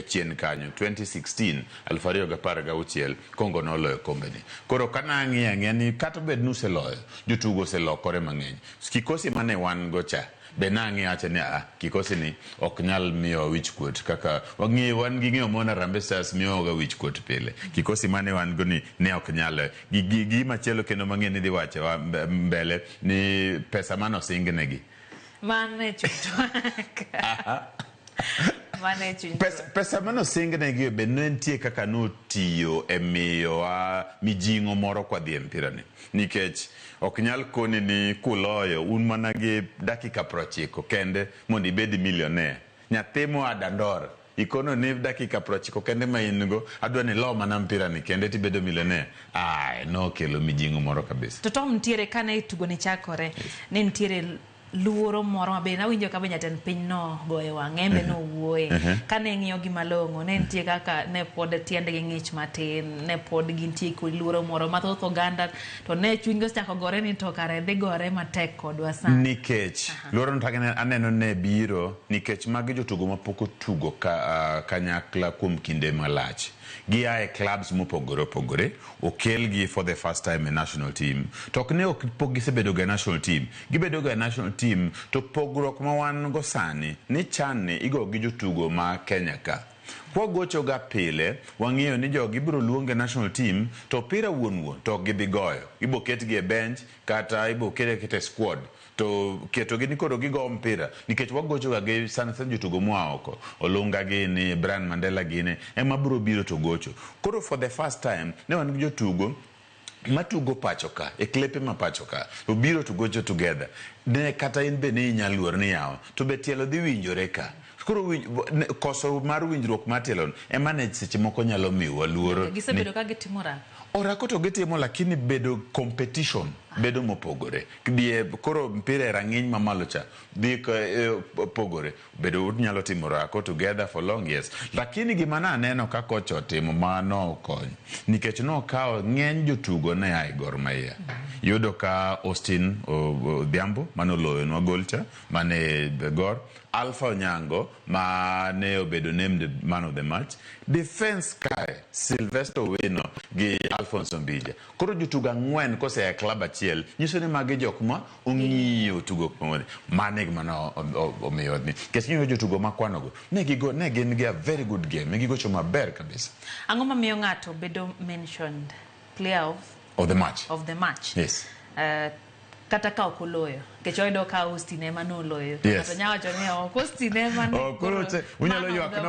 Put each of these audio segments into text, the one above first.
chien kanyo 2016 2016 Kongo noloyo kombeni. Koro kanang'ia ni kata bed nuseloyo jotugo oselokore mang'eny. Kikosi mane wan go cha benang'i acha ni kikosi ni ok nyal miyo wich kuot kaka wan gi ng'eyo mona Harambee Stars miyo ga wich kuot pile. Kikosi mane wan go ni ne ok nyal gi machielo kendo mang'eny dhi wacho mbele ni pesa mano singnegi mane chutwaka pesa mano singnegi be nentie kaka notiyo e miyo mijing'o moro kwa dhi mpira ni nikech ok nyal koni ni kuloyo un mana gi dakika 90 kende mondo ibed millionaire nyathimo adandora ikono ni dakika 90 kende ma in go adwa ni lo mana mpira ni kende tibedo millionaire no kelo mijing'o moro kabisa. To Tom ntiere kane tugo ni chakore ne ntiere luoro moro mabe na winjo ka jatend piny no goyo wang'embe no wuoye kane ng'iyo gi malong'o ne nitie kaka ne pod tiendgi ng'ich matin ne pod gintie kod luoro moro mathoth oganda to ne chuny go chako gore ni to kare dhi gore matek kodwa sani nikech luoro no aneno ne biro nikech magi jotugo mapok otugo kanyakla kuom kinde malach giae clubs mopogore opogore okelgi for the first time a national team to ok ne pok gisebedo ga national team gibedo ga national team to pogruok ma wan go sani ni chan ni igo gi jotugo ma Kenya ka kwa gocho ga pile wang'iyo ni jogi biro luonge national team to pira wuon to gibi goyo ibo ketgi e bench kata ibo kete squad to keto gini koro gigo mpira nikech wagocho ga gi sana jotugo mwa oko olunga gini Brian Mandela gini ema biro to gocho koro for the first time ne wan jotugo matugo pachoka e klepe ma pachoka to biro to gocho together ne kata in be ne inyaluor ni yawo to be tielo dhi winjore ka koro koso mar winjruok matelon ema ne seche moko nyalo miwa luoro gisebedo ka gitimora orako to gitimo lakini bedo competition bedo mopogore die koro mpira rang'iny mamalo cha dhi pogore bedo nyalo timo orako together for long years lakini gima naneno ka koch otimo mano okony nikech nokawo ng'eny jotugo ne ai Gor Mahia yudo ka Austin Odhiambo manoloyo nwa gol cha mane Gor Alpha Onyango mane obedo named man of the match defense kae Sylvester Wino gi Alphonse Mbija koro jotugo ang'wen kose e club achiel nyiso ni magi jok ma ong'iyo tugo kumore mane gimana omiyo ni kesinyo jotugo makwanogo ne gin gi a very good game ne gigocho maber kabisa. Ang'o mamiyo ng'ato bedo mentioned player of the match yes kata ka okoloyo kechoido ka Austin ema noloyo to nyawacho ni Austin ema no unyalo ywak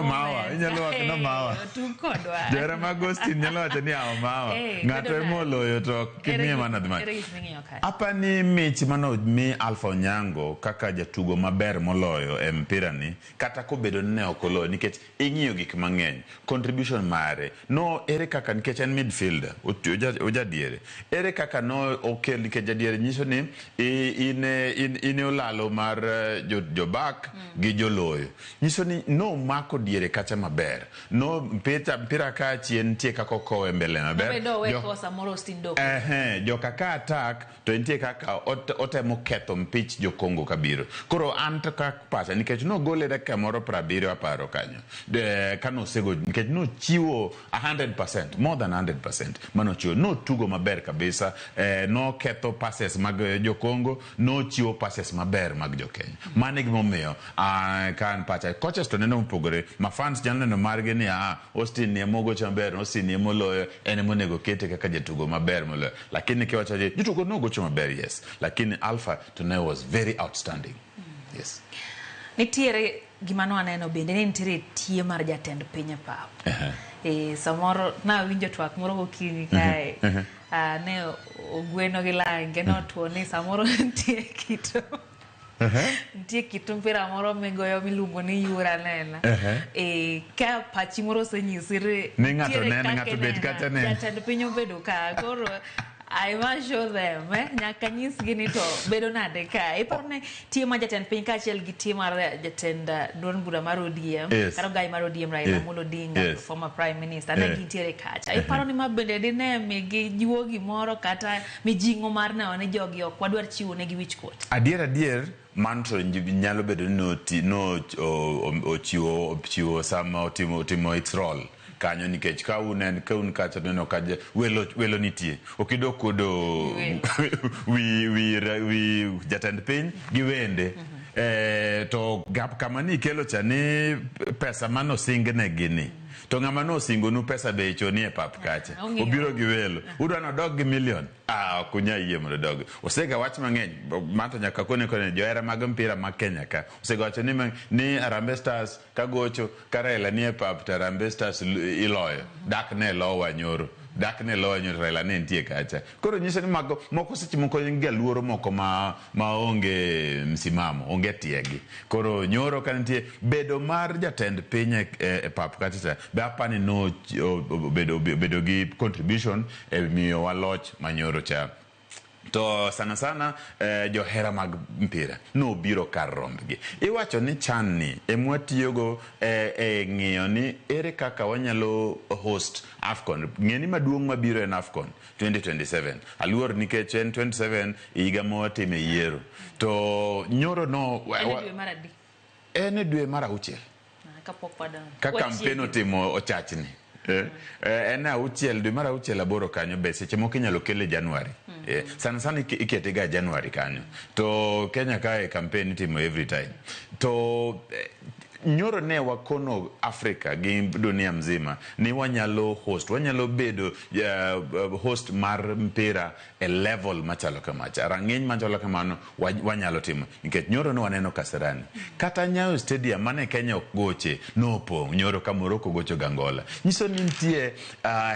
no mawa tukodwa jera mag Austin nyalo wacho ni mawa ng'ato ema oloyo to kimie mana dhi match apa ni mich mano mi Alpha Onyango kaka jatugo maber moloyo e mpira ni kata kobedo ne okoloyo nikech ing'iyo gik mang'eny contribution mare no ere kaka nikech en midfielder ojadiere ere kaka no okel nikech jadiere nyiso ni ine olalo mar jobak gi joloyo nyiso ni no mako diere kacha maber no mpira ka chien tie kako kowe mbele maber joka ka attack to entie kaka otemo ketho mpich jokongo kabiro koro ant ka pacha nikech no gole dakika moro 70 aparo kanyo kano sego nikech no chiwo 100% more than 100% mano chiwo no tugo maber kabisa no ketho passes mag jokongo no chiwo passes maber mag jokenya mane gimomiyo kan pacha coaches to neno mpogore ma fans jano neno marge ni Austin ni mogo chamber Austin ni moloyo ene monego kete kaka jatugo maber moloyo lakini kiwacha jitugo no gocho maber yes lakini Alpha to know was very outstanding yes nitiere gimano aneno bende ne nitiere tie mar jatend piny pa samoro na winjo twak moro gokinyi kae ne ogweno gi lange no tuo ni samoro ntie kito ntie kito mpira moro migoyo miluongo ni yura nena ka pachi moro senyisire ni ng'ato bet kata ne jatend piny obedo ka koro I must show them nyaka nyisgi ni to bedo nade ka iparone tie ma jatend piny kachiel gi tie mar jatend duond bura mar ODM karo gai mar ODM Raila Amolo Odinga former prime minister ne gintiere kacha iparone ma bende dine migi jiwo gimoro kata mijing'o mar ne jogi ok wadwar chiwo ne gi wich kuot adier manto nyalo bedo ochiwo sama otimo its role kanyo nikech ka un kacha neno ka welo nitie okido kodo wi jatend piny gi wende to gap kama ni kelo cha ni pesa mano singne gini to ngama no singonu pesa be choni e pap kacha obiro gi welo udwano dog gi million kunya yie mondo dog osega wach mang'eny mato nyaka kone johera mag mpira ma Kenya ka osega wacho ni Harambee Stars kagocho Raila ni e pap to Harambee Stars iloyo dak ne lowa nyoro Raila ne nitie kacha koro nyiso ni moko seche moko galuoro moko ma onge msimamo onge tiegi koro nyoro ka nitie bedo mar jatend piny e pap kacha be apani no bedo gi contribution e miyo waloch manyoro cha to sana johera mag mpira no biro kar rombgi iwacho ni chan ni emwatiyogo ng'iyo ni ere kaka wanyalo host AFCON ng'eni maduong' mabiro en AFCON 2027 aluor nikech en 27 higa mawatime yiero to nyoro no en dwe mar 6 ka kampen otimo ochachni en 6 dwe mar 6 aboro kanyo be seche moko inyalo kele January sana ikete ga January kanyo to Kenya kae campaign itimo every time to nyoro ne wakono Afrika gi dunia mzima ni wanyalo bedo host mar mpira e level machalo kamacha rang'iny machalo kamano wanyalo timo nikech nyoro no waneno Kasarani kata Nyayo Stadium mane Kenya goche no pong nyoro ka Morocco gocho Angola nyiso ni nitie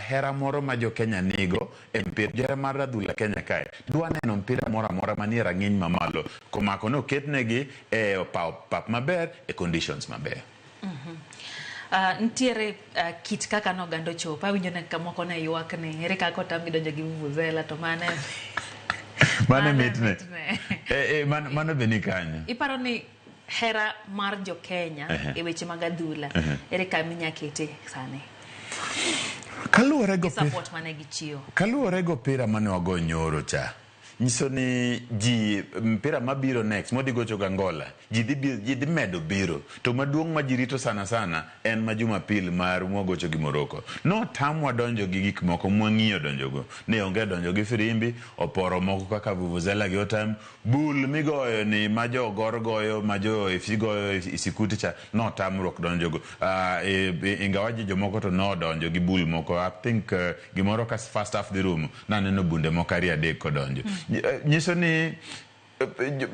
hera moro ma jo Kenya nigo e mpira jera mar adhula Kenya kae dwa neno mpira moro amora manie rang'iny mamalo komako no ketnegi e pap maber e conditions maber. Ntiere kit kaka no gando chopa winjo ne kamoko na ywak ni ere kako tamgi donjo gi vuvuzela to mane mitne mano beni kanyo iparo ni hera mar jo Kenya e weche mag adhula ere kaminya kete sani kaluore go pira mane wago nyoro cha nyiso ni ji mpira mabiro next modi gocho Angola ji dhi medo biro to maduong' ma jirito sana en ma Jumapil mar mwagocho gi Morocco no tamwa donjo gi gik moko mwang'iyo donjogo ne onge donjo gi firimbi oporo moko kaka vuvuzela gi otam bul migoyo ni ma jo gorgoyo ma jo ifigoyo isikuti cha no tamruok donjogo ingawaji jomoko to no donjo gi bul moko I think gimoro ka first half the room na neno bunde moko ari adek kodonjo nyiso ni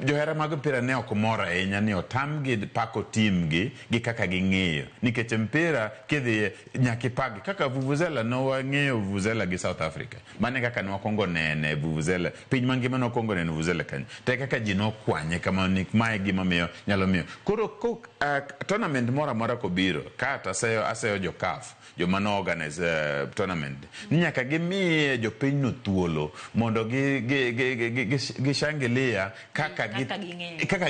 johera mag mpira ne ok mor ahinya ni otamgi pako timgi gi kaka ging'eyo nikech mpira kidhi nyaka ipagi kaka vuvuzela no wang'eyo vuvuzela gi South Africa mane kaka nwakongo nene vuvuzela piny mangima nokongo nene vuvuzela kanyo te kaka ji nokwanye kama ni mae gima miyo nyalo miyo koro tournament mora kobiro kata aseyo jo CAF joma no organize tournament ni nyaka gimiye jopiny no thuolo mondo gishangilia kaka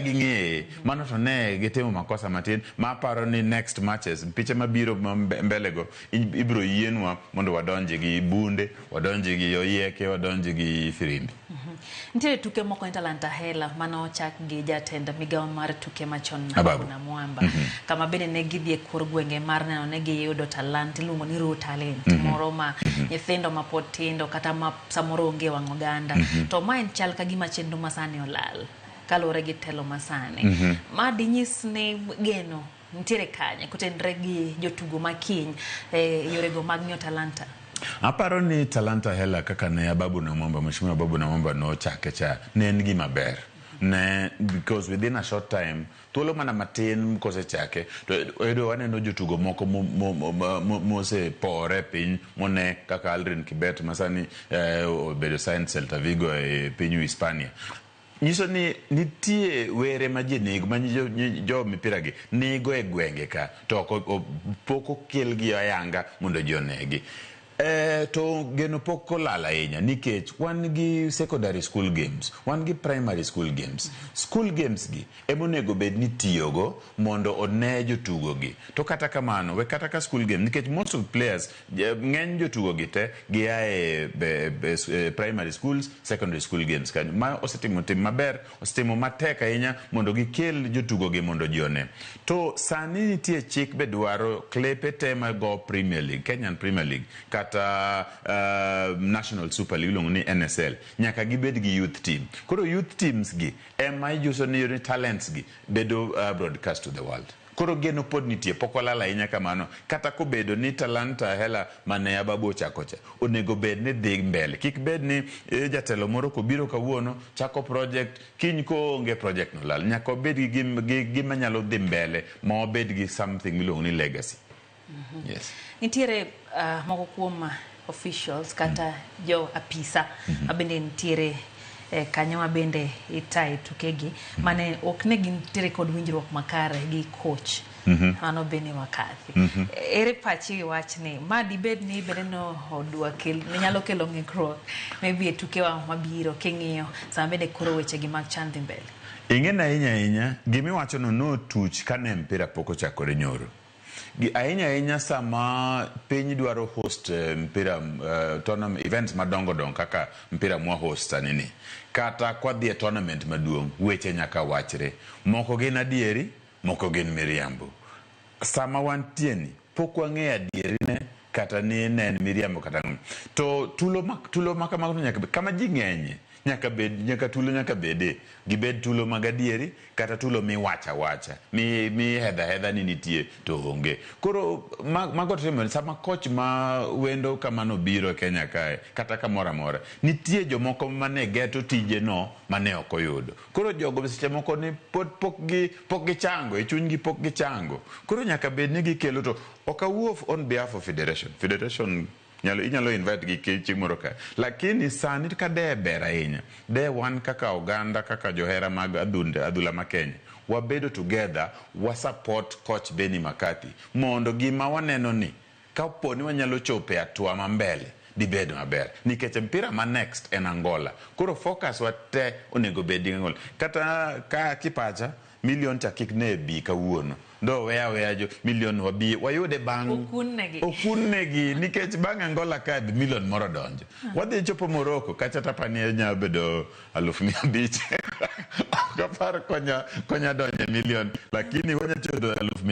ging'eye mano to ne gitimo makosa matin ma paro ni next matches piche mabiro mbelego ibiro yienwa mondo wadonje gi bunde wadonje gi oyieke wadonje gi firimbi ntiere tuke moko en Talanta Hela mano chak gi jatend migawo mar tuke machon na Mwamba kama bende ne gidhi e kor gwenge mar neno ne giyudo talent iluongo ni raw talent moro ma nyithindo ma pod tindo kata ma samoro onge wang' oganda to ma en chal ka gima chenro masani olal kalore gi telo masani ma dinyis ne geno ntiere kanye kutendre gi jotugo makiny yorego mag nyo talanta aparo ni Talanta Hela kaka ne Mheshimiwa Babu Namwamba no chake cha ne en gima ber ne because within a short time thuolo mana matin kosechake to edo waneno jotugo moko mose pore piny mone kaka Aldrin Kibet masani obedo sign Celta Vigo e piny Hispania nyiso ni nitie were ma ji nigo ma jo mipira gi nigo e gwenge ka to poko kelgi ayanga mondo ji onegi To geno pok kolala ahinya nikech wan gi secondary school games, wan gi primary school games. School games gi emonego bed ni tiyogo mondo one jotugo gi. To kata kamano, we kata ka school game, nikech most of players, ng'eny jotugo gi te giae primary schools, secondary school games. Ma osetimo tim maber, osetimo matek ahinya mondo gikel jotugo gi mondo jione. To sani nitie chik be dwaro klepe te go Premier League, Kenyan Premier League, kata National Super League iluongo ni NSL, nyaka gibed gi youth team. Koro youth teams gi ema ijuso ni talents gi bedo broadcast to the world. Koro geno pod nitie, pok olala ahinya kamano. Kata kobedo ni Talanta Hela mane Ababu chakocha, onego bed ni dhi mbele. Kik bed ni jatelo moro kobiro kawuono chako project, kiny ko onge project no lal. Nyaka bed gi gima nyalo dhi mbele, ma obed gi something miluongo ni legacy. Yes. Nitiere moko kuom officials kata jo apisa mabende nitiere kanyo mabende itai tukegi mane ok ne gintiere kod winjruok makare gi coach ano bene Wakathi. Ere pachi wachni ma dibed ni bende no odwa nyalo kelo ng'ikruok maybe e tukewa mabiro king'iyo sama bende koro weche gi mag chan dhi mbele. Ing'ena ahinya gimiwacho no tuch kane mpira pok ochakore nyoro. Ahinya sama piny dwaro host mpira tournament events madongo kaka mpira mwa host nini, kata kwa dhie tournament maduong' weche nyaka wachre. Moko gin adieri, moko gin miriambo. Sama wantieni pok wang'eyo adierine kata ni nen miriambo kata to tulo makamago nyaka kama ji ng'enye nyaka tulo nyaka bede gibed tulo magadieri kata tulo mi wacha mi hedha ni nitie to onge. Koro mago timo sama coach ma wendo kamano biro Kenya kae kata kamora mora nitie jomoko mane geto tije no mane ok oyudo. Koro jogo seche moko ni pok gi chango e chuny gi pok gi chango. Koro nyaka bed ni gikelo to okawuo on behalf of federation inyalo invite gi chieng' moro ka, lakini sani ka de ber ahinya de wan kaka oganda kaka johera mag adhula ma Kenya wabedo together wa support coach Benni McCarthy mondo gima waneno ni kapo ni wanyalo chope atua mambele dibed maber nikech mpira ma next en Angola. Koro focus wate onego bed Angola kata ka kipacha million chakik ne bi kawuono ndo weya jo million wabi wayude bang okunnegi nikech bang Angola ka million moro donjo wadhi chopo Morocco kacha tapani nya bedo 500,000 kapar konya donje million lakini wanya chodo 100,000